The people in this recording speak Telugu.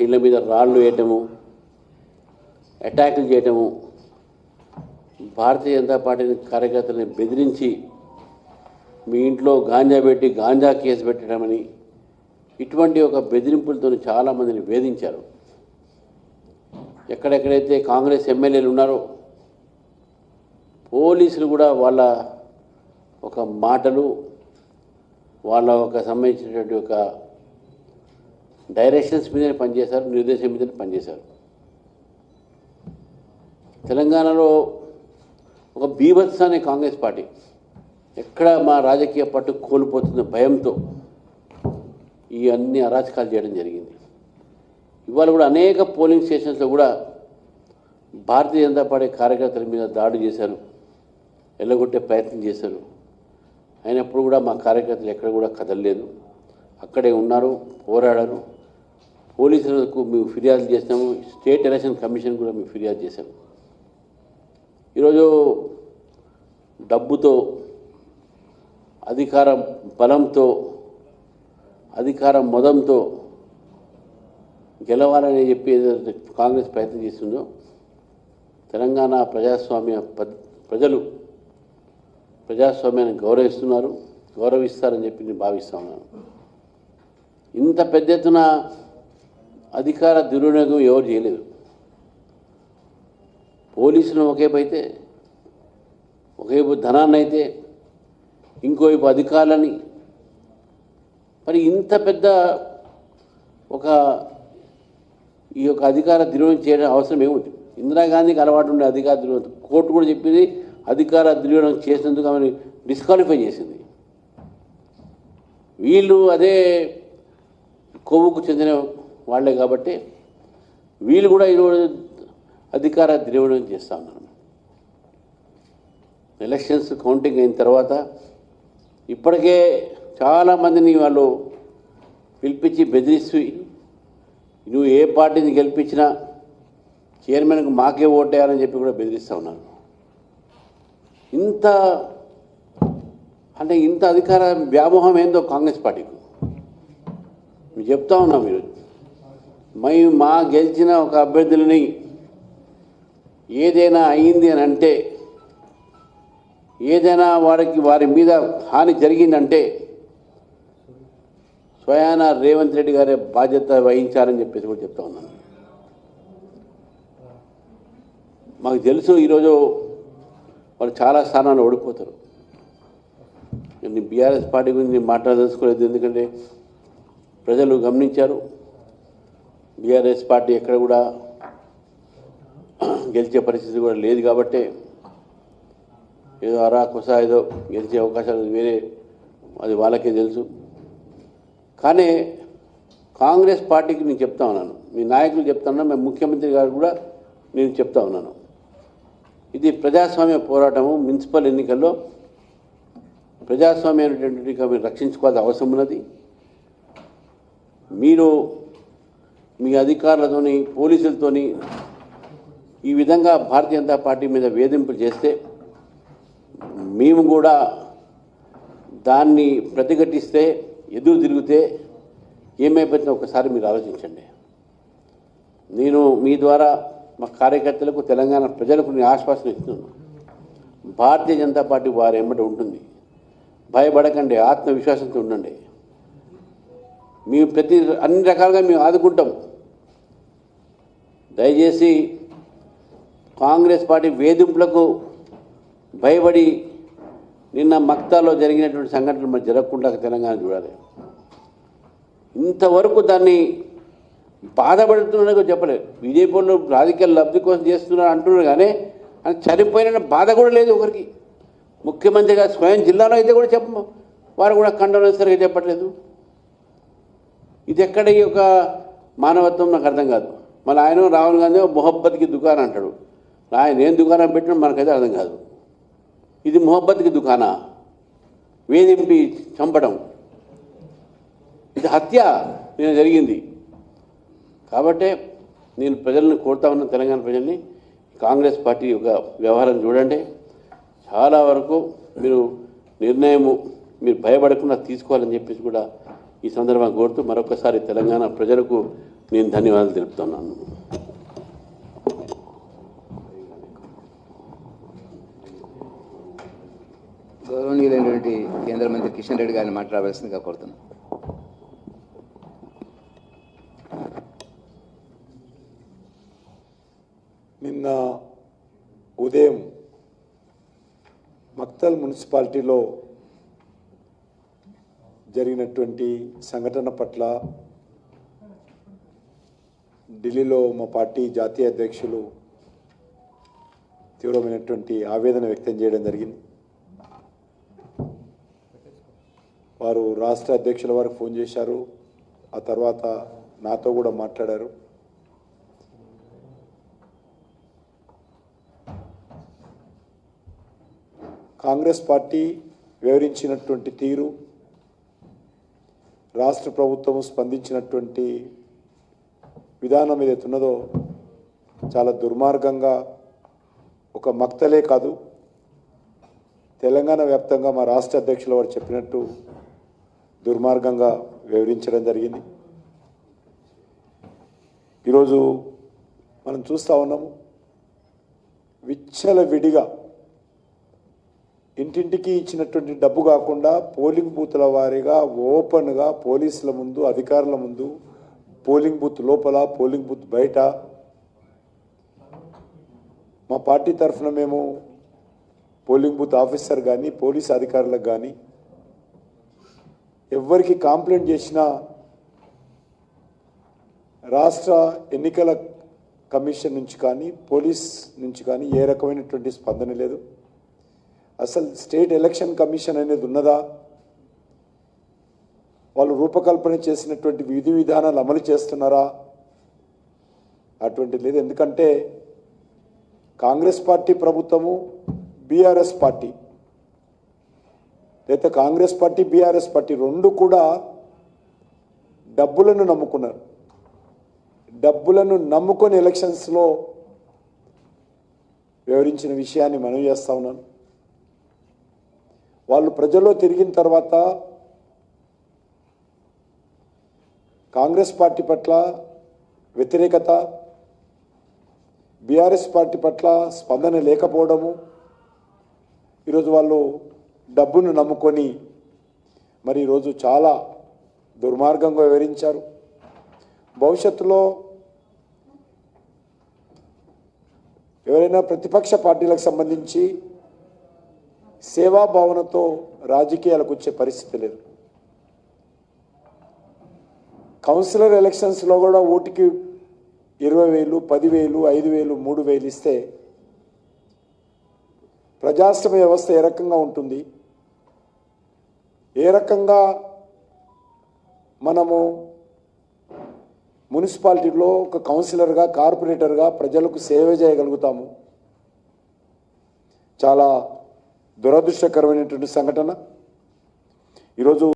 ఇళ్ళ మీద రాళ్ళు వేయటము, అటాకులు చేయటము, భారతీయ జనతా పార్టీ కార్యకర్తలను బెదిరించి మీ ఇంట్లో గాంజా పెట్టి గాంజా కేసు పెట్టడమని ఇటువంటి ఒక బెదిరింపులతో చాలామందిని వేధించారు. ఎక్కడెక్కడైతే కాంగ్రెస్ ఎమ్మెల్యేలు ఉన్నారో పోలీసులు కూడా వాళ్ళ ఒక మాటలు, వాళ్ళ ఒక సంబంధించినటువంటి ఒక డైరెక్షన్స్ మీదనే పనిచేశారు, నిర్దేశం మీదనే పనిచేశారు. తెలంగాణలో ఒక బీభత్సాన్ని కాంగ్రెస్ పార్టీ ఎక్కడ మా రాజకీయ పట్టు కోల్పోతున్న భయంతో ఈ అన్ని అరాచకాలు చేయడం జరిగింది. ఇవాళ కూడా అనేక పోలింగ్ స్టేషన్స్లో కూడా భారతీయ జనతా పార్టీ కార్యకర్తల మీద దాడి చేశారు, ఎల్లగొట్టే ప్రయత్నం చేశారు. అయినప్పుడు కూడా మా కార్యకర్తలు ఎక్కడ కూడా కదలలేదు, అక్కడే ఉన్నారు, పోరాడారు. పోలీసులకు మేము ఫిర్యాదు చేసినాము, స్టేట్ ఎలక్షన్ కమిషన్ కూడా మేము ఫిర్యాదు చేశాము. ఈరోజు డబ్బుతో, అధికార బలంతో, అధికార మదంతో గెలవాలని చెప్పి ఏదైతే కాంగ్రెస్ ప్రయత్నం చేస్తుందో తెలంగాణ ప్రజాస్వామ్య ప్రజలు ప్రజాస్వామ్యాన్ని గౌరవిస్తున్నారు, గౌరవిస్తారని చెప్పి నేను భావిస్తూ ఉన్నాను. ఇంత పెద్ద ఎత్తున అధికార దుర్వినియోగం ఎవరు చేయలేదు. పోలీసులు ఒకవైపు అయితే, ఒకవైపు ధనాన్ని అయితే, ఇంకోవైపు అధికారులని, మరి ఇంత పెద్ద ఒక ఈ యొక్క అధికార దుర్వినియోగం చేయడం అవసరం ఏముంది? ఇందిరాగాంధీకి అలవాటు ఉండే అధికార దుర్వినియోగం, కోర్టు కూడా చెప్పింది అధికార దుర్వినియోగం చేసినందుకు ఆమెను డిస్క్వాలిఫై చేసింది. వీళ్ళు అదే కొవ్వుకు చెందిన వాళ్లే కాబట్టి వీళ్ళు కూడా ఈరోజు అధికార దుర్వినియోగం చేస్తూ ఉన్నారు. ఎలక్షన్స్ కౌంటింగ్ అయిన తర్వాత ఇప్పటికే చాలామందిని వాళ్ళు పిలిపించి బెదిరిస్తూ, నువ్వు ఏ పార్టీని గెలిపించినా చైర్మన్కు మాకే ఓటేయాలని చెప్పి కూడా బెదిరిస్తూ ఉన్నారు. ఇంత అంటే ఇంత అధికార వ్యామోహం ఏందో కాంగ్రెస్ పార్టీకి మీరు చెప్తా ఉన్నాం. మీరు మా గెలిచిన ఒక అభ్యర్థులని ఏదైనా అయింది అని అంటే, ఏదైనా వారి మీద హాని జరిగిందంటే స్వయాన రేవంత్ రెడ్డి గారే బాధ్యత వహించారని చెప్పేసి కూడా చెప్తా ఉన్నాను. మాకు తెలుసు ఈరోజు వాళ్ళు చాలా స్థానాలు ఓడిపోతారు. నేను బీఆర్ఎస్ పార్టీ గురించి నేను మాట్లాడదలుచుకోలేదు, ఎందుకంటే ప్రజలు గమనించారు బీఆర్ఎస్ పార్టీ ఎక్కడ కూడా గెలిచే పరిస్థితి కూడా లేదు. కాబట్టి ఏదో అరాకొసా ఏదో గెలిచే అవకాశాలు వేరే, అది వాళ్ళకే తెలుసు. కానీ కాంగ్రెస్ పార్టీకి నేను చెప్తా ఉన్నాను, మీ నాయకులు చెప్తా ఉన్నాను, మేము ముఖ్యమంత్రి గారు కూడా నేను చెప్తా ఉన్నాను, ఇది ప్రజాస్వామ్య పోరాటము. మున్సిపల్ ఎన్నికల్లో ప్రజాస్వామ్యాన్ని రక్షించుకోవాల్సిన అవసరం ఉన్నది. మీరు మీ అధికారులతోని, పోలీసులతోని ఈ విధంగా భారతీయ జనతా పార్టీ మీద వేధింపులు చేస్తే మేము కూడా దాన్ని ప్రతిఘటిస్తే, ఎదురు తిరిగితే ఏమైపోతుందో ఒకసారి మీరు ఆలోచించండి. నేను మీ ద్వారా మా కార్యకర్తలకు, తెలంగాణ ప్రజలకు నేను ఆశ్వాసన ఇస్తున్నాను. భారతీయ జనతా పార్టీ వారి ఎమ్మటి ఉంటుంది. భయపడకండి, ఆత్మవిశ్వాసంతో ఉండండి. మేము అన్ని రకాలుగా మేము ఆదుకుంటాం. దయచేసి కాంగ్రెస్ పార్టీ వేధింపులకు భయపడి నిన్న మక్తాలో జరిగినటువంటి సంఘటనలు మరి జరగకుండా తెలంగాణ చూడాలి. ఇంతవరకు దాన్ని బాధపడుతున్నారో చెప్పలేదు. బీజేపీలో రాజకీయ లబ్ధి కోసం చేస్తున్నారు అంటున్నారు, కానీ అది చనిపోయిన బాధ కూడా లేదు ఒకరికి. ముఖ్యమంత్రి గారు స్వయం జిల్లాలో అయితే కూడా వారు కూడా ఖండన సరిగా చెప్పట్లేదు. ఇది ఎక్కడ ఈ యొక్క మానవత్వం నాకు అర్థం కాదు. మళ్ళీ ఆయన రాహుల్ గాంధీ మొహబ్బత్కి దుకాణం అంటాడు. ఆయన ఏం దుకాణం పెట్టినా మనకైతే అర్థం కాదు. ఇది మొహబ్బత్కి దుకాణా? వేధింపి చంపడం, ఇది హత్య నేను జరిగింది. కాబట్టి నేను ప్రజలను కోరుతా ఉన్న, తెలంగాణ ప్రజల్ని, కాంగ్రెస్ పార్టీ యొక్క వ్యవహారం చూడండి. చాలా వరకు మీరు నిర్ణయము మీరు భయపడకుండా తీసుకోవాలని చెప్పేసి కూడా ఈ సందర్భంగా కోరుతూ మరొకసారి తెలంగాణ ప్రజలకు నేను ధన్యవాదాలు తెలుపుతున్నాను. గౌరవనీయులైనటువంటి కేంద్ర మంత్రి కిషన్ రెడ్డి గారిని మాట్లాడవలసిందిగా కోరుతున్నాను. నిన్న ఉదయం మక్తల్ మున్సిపాలిటీలో జరిగినటువంటి సంఘటన పట్ల ఢిల్లీలో మా పార్టీ జాతీయ అధ్యక్షులు తీవ్రమైనటువంటి ఆవేదన వ్యక్తం చేయడం జరిగింది. వారు రాష్ట్ర అధ్యక్షుల వారికి ఫోన్ చేశారు, ఆ తర్వాత నాతో కూడా మాట్లాడారు. కాంగ్రెస్ పార్టీ వివరించినటువంటి తీరు, రాష్ట్ర ప్రభుత్వం స్పందించినటువంటి విధానం ఏదైతున్నదో చాలా దుర్మార్గంగా ఒక మక్తలే కాదు తెలంగాణ వ్యాప్తంగా మా రాష్ట్ర అధ్యక్షుల వారు చెప్పినట్టు దుర్మార్గంగా వివరించడం జరిగింది. ఈరోజు మనం చూస్తూ ఉన్నాము, విచ్చలవిడిగా ఇంటింటికి ఇచ్చినటువంటి డబ్బు కాకుండా పోలింగ్ బూత్ల వారీగా ఓపెన్గా పోలీసుల ముందు, అధికారుల ముందు, పోలింగ్ బూత్ లోపల, పోలింగ్ బూత్ బయట మా పార్టీ తరఫున మేము పోలింగ్ బూత్ ఆఫీసర్ కానీ పోలీస్ అధికారులకు కానీ ఎవరికి కంప్లైంట్ చేసినా రాష్ట్ర ఎన్నికల కమిషన్ నుంచి కానీ పోలీస్ నుంచి కానీ ఏ రకమైనటువంటి స్పందన లేదు. అసలు స్టేట్ ఎలక్షన్ కమిషన్ అనేది ఉన్నదా? వాళ్ళు రూపకల్పన చేసినటువంటి విధి విధానాలు అమలు చేస్తున్నారా? అటువంటిది లేదు. ఎందుకంటే కాంగ్రెస్ పార్టీ ప్రభుత్వము, బీఆర్ఎస్ పార్టీ లేదా కాంగ్రెస్ పార్టీ బీఆర్ఎస్ పార్టీ రెండు కూడా డబ్బులను నమ్ముకున్నారు. డబ్బులను నమ్ముకొని ఎలక్షన్స్లో వివరించిన విషయాన్ని మనం చేస్తా ఉన్నాను. వాళ్ళు ప్రజల్లో తిరిగిన తర్వాత కాంగ్రెస్ పార్టీ పట్ల వ్యతిరేకత, బీఆర్ఎస్ పార్టీ పట్ల స్పందన లేకపోవడము, ఈరోజు వాళ్ళు డబ్బును నమ్ముకొని మరి ఈరోజు చాలా దుర్మార్గంగా వివరించారు. భవిష్యత్తులో ఎవరైనా ప్రతిపక్ష పార్టీలకు సంబంధించి సేవాభావనతో రాజకీయాలకు వచ్చే పరిస్థితి లేదు. కౌన్సిలర్ ఎలక్షన్స్లో కూడా ఓటుకి 20,000, 10,000, 5,000, 3,000 ఇస్తే ప్రజాస్వామ్య వ్యవస్థ ఏ రకంగా ఉంటుంది? ఏ రకంగా మనము మున్సిపాలిటీలో ఒక కౌన్సిలర్గా, కార్పొరేటర్గా ప్రజలకు సేవ చేయగలుగుతాము? చాలా దురదృష్టకరమైనటువంటి సంఘటన ఈరోజు